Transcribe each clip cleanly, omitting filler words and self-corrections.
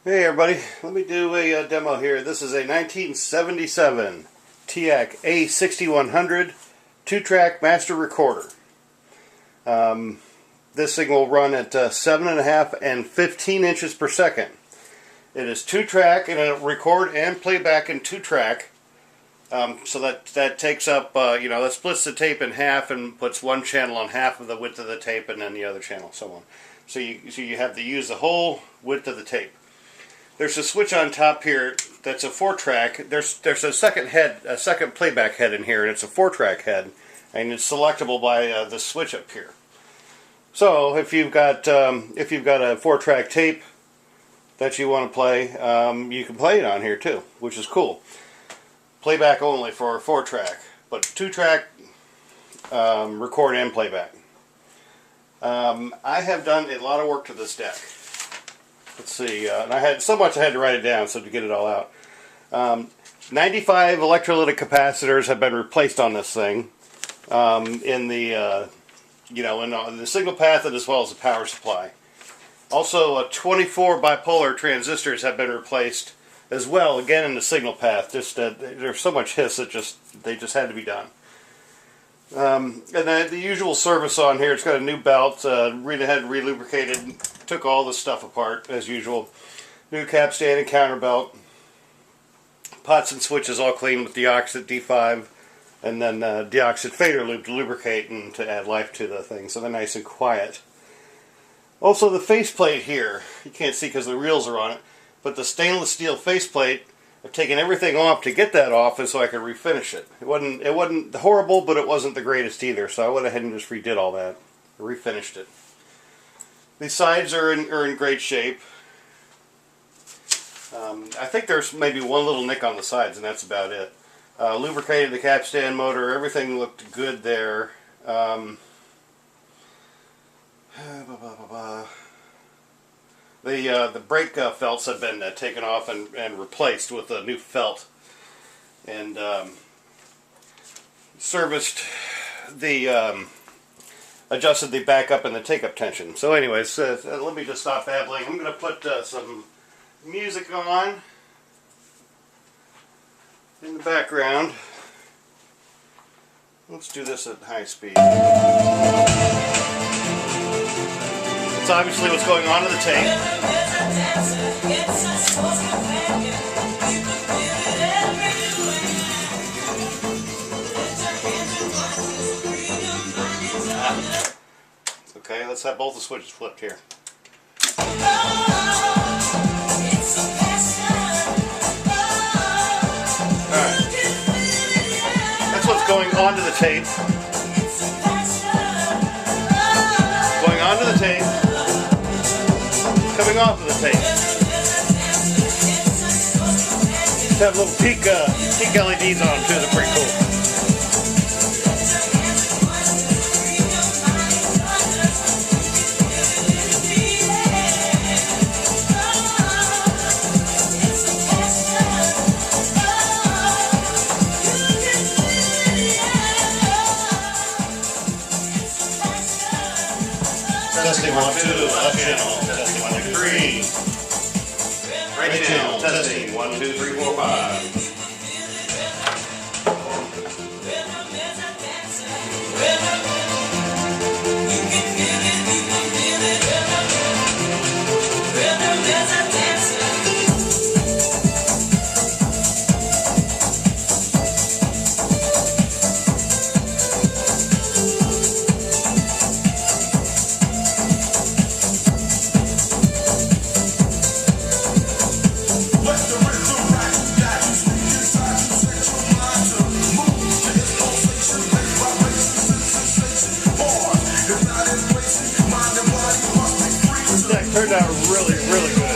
Hey everybody, let me do a demo here. This is a 1977 TEAC A-6100 2-track master recorder. This thing will run at 7.5 and 15 inches per second. It is 2-track and it'll record and playback in 2-track. So that takes up, that splits the tape in half and puts one channel on half of the width of the tape and then the other channel, so on. So you have to use the whole width of the tape. There's a switch on top here that's a 4-track. There's a second playback head in here, and it's a 4-track head, and it's selectable by the switch up here. So if you've got a 4-track tape that you want to play, you can play it on here too, which is cool. Playback only for a 4-track, but 2-track record and playback. I have done a lot of work to this deck. Let's see, and I had so much I had to write it down so to get it all out. 95 electrolytic capacitors have been replaced on this thing in the signal path and as well as the power supply. Also, 24 bipolar transistors have been replaced as well, again in the signal path. Just there's so much hiss that they just had to be done. And then the usual service on here. It's got a new belt, re-lubricated, took all the stuff apart as usual. New capstan and counter belt. Pots and switches all clean with deoxit D5, and then deoxit fader lube to lubricate and to add life to the thing, so they're nice and quiet. Also, the faceplate here, you can't see because the reels are on it, but the stainless steel faceplate, I've taken everything off to get that off and so I could refinish it. It wasn't horrible, but it wasn't the greatest either, so I went ahead and just redid all that. Refinished it. The sides are in great shape. I think there's maybe one little nick on the sides, and that's about it. Lubricated the capstan motor. Everything looked good there. The brake felts have been taken off and replaced with a new felt, and serviced the adjusted the backup and the take-up tension. So anyways, let me just stop babbling. I'm going to put some music on in the background. Let's do this at high speed. It's obviously what's going on in the tape. Okay, let's have both the switches flipped here. Alright. That's what's going onto the tape. Going onto the tape. Coming off of the tape. Just have little TEAC LEDs on them too, they're pretty cool. Testing 1, 2, left channel. Testing 1, 2, 3. Right channel. Testing 1, 2, 3, 4, 5. Turned out really, really good.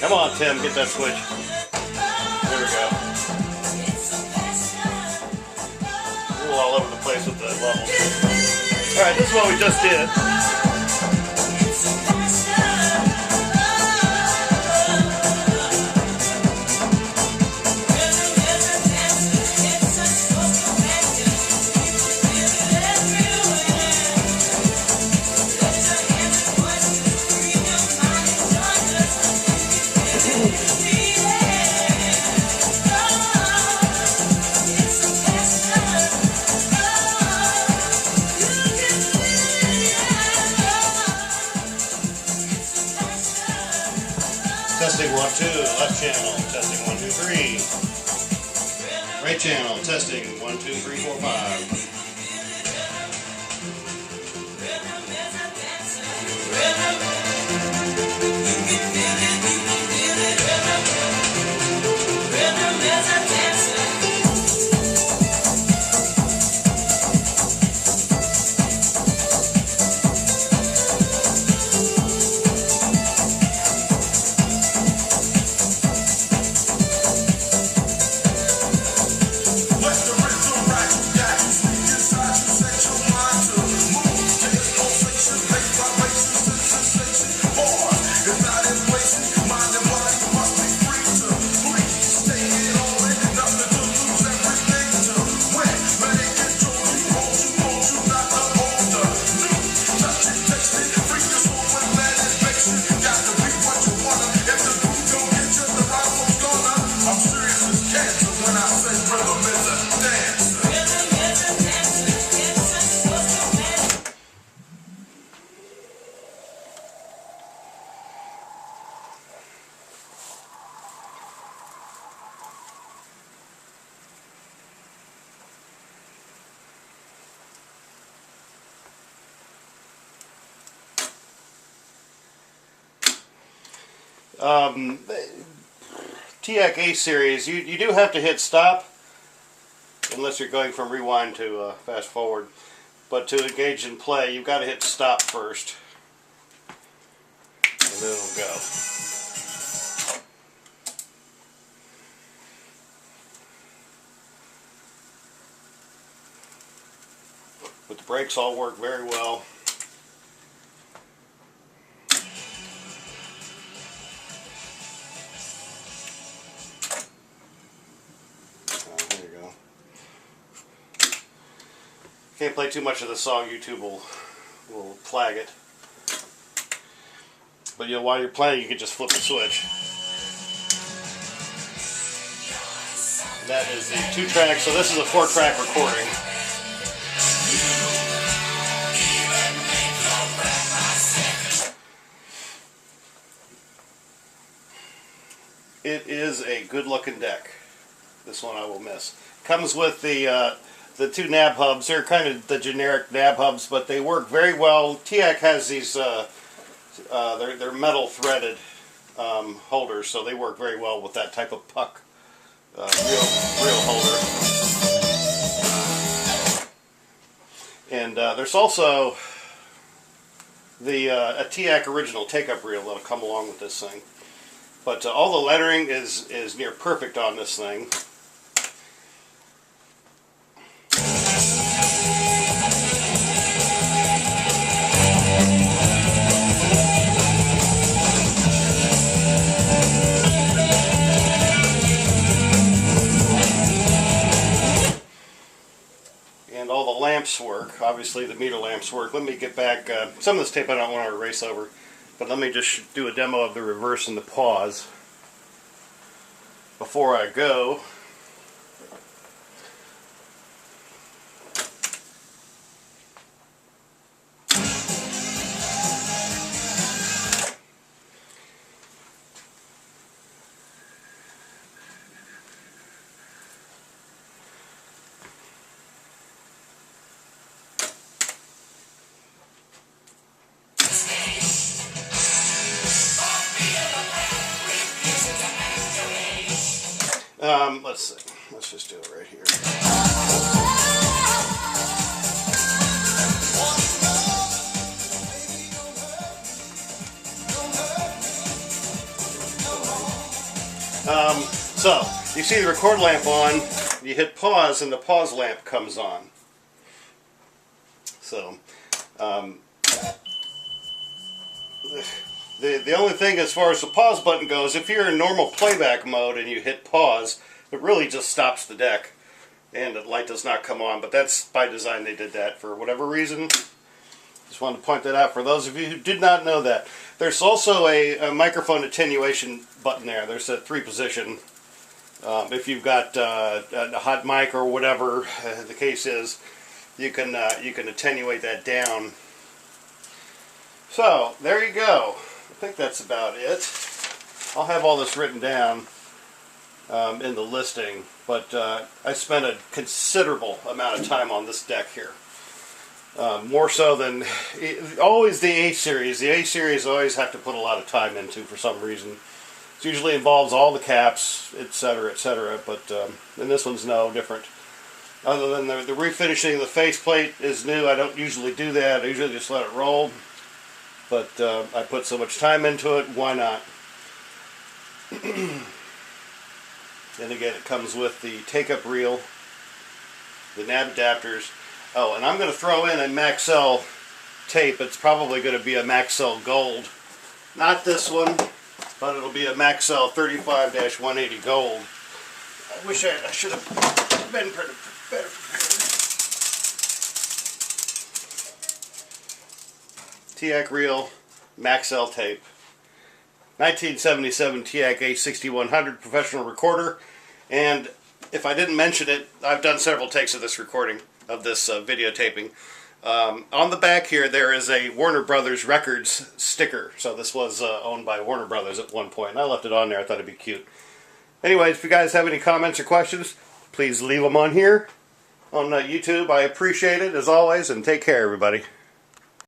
Come on, Tim, get that switch. There we go. A little all over the place with the levels. Alright, this is what we just did. Testing 1, 2, left channel, testing 1, 2, 3. Right channel, testing 1, 2, 3, 4, 5. TEAC A series, you do have to hit stop unless you're going from rewind to fast forward, but to engage in play you've got to hit stop first and then it'll go. But the brakes all work very well. Can't play too much of the song, YouTube will flag it. But while you're playing, you can just flip the switch. And that is the 2-track, so this is a 4-track recording. It is a good-looking deck. This one I will miss. Comes with the 2 nab hubs. They're kind of the generic nab hubs, but they work very well. TEAC has these, they're metal threaded holders, so they work very well with that type of puck real holder. And there's also a TEAC original take-up reel that'll come along with this thing. But all the lettering is near perfect on this thing. And all the lamps work. Obviously the meter lamps work. Let me get back, some of this tape I don't want to erase over, but let me just do a demo of the reverse and the pause before I go. Let's see. Let's just do it right here. So, you see the record lamp on, you hit pause and the pause lamp comes on. So, the only thing as far as the pause button goes, if you're in normal playback mode and you hit pause, it really just stops the deck and the light does not come on. But that's by design, they did that for whatever reason. Just wanted to point that out for those of you who did not know that. There's also a microphone attenuation button there. There's a 3-position. If you've got a hot mic or whatever the case is, you can attenuate that down. So there you go. I think that's about it. I'll have all this written down in the listing, but I spent a considerable amount of time on this deck here. More so than always the A-series. The A-series I always have to put a lot of time into for some reason. It usually involves all the caps, etc., etc., but and this one's no different. Other than the refinishing of the faceplate is new. I don't usually do that. I usually just let it roll. But I put so much time into it, why not? Then again, it comes with the take-up reel, the nab adapters. Oh, and I'm going to throw in a Maxell tape. It's probably going to be a Maxell Gold. Not this one, but it'll be a Maxell 35-180 Gold. I wish I should have been better prepared. TEAC reel, Maxell tape. 1977 TEAC A-6100 professional recorder. And if I didn't mention it, I've done several takes of this recording, of this videotaping. On the back here there is a Warner Brothers Records sticker. So this was owned by Warner Brothers at one point. And I left it on there. I thought it'd be cute. Anyways, if you guys have any comments or questions, please leave them on here on YouTube. I appreciate it as always, and take care everybody.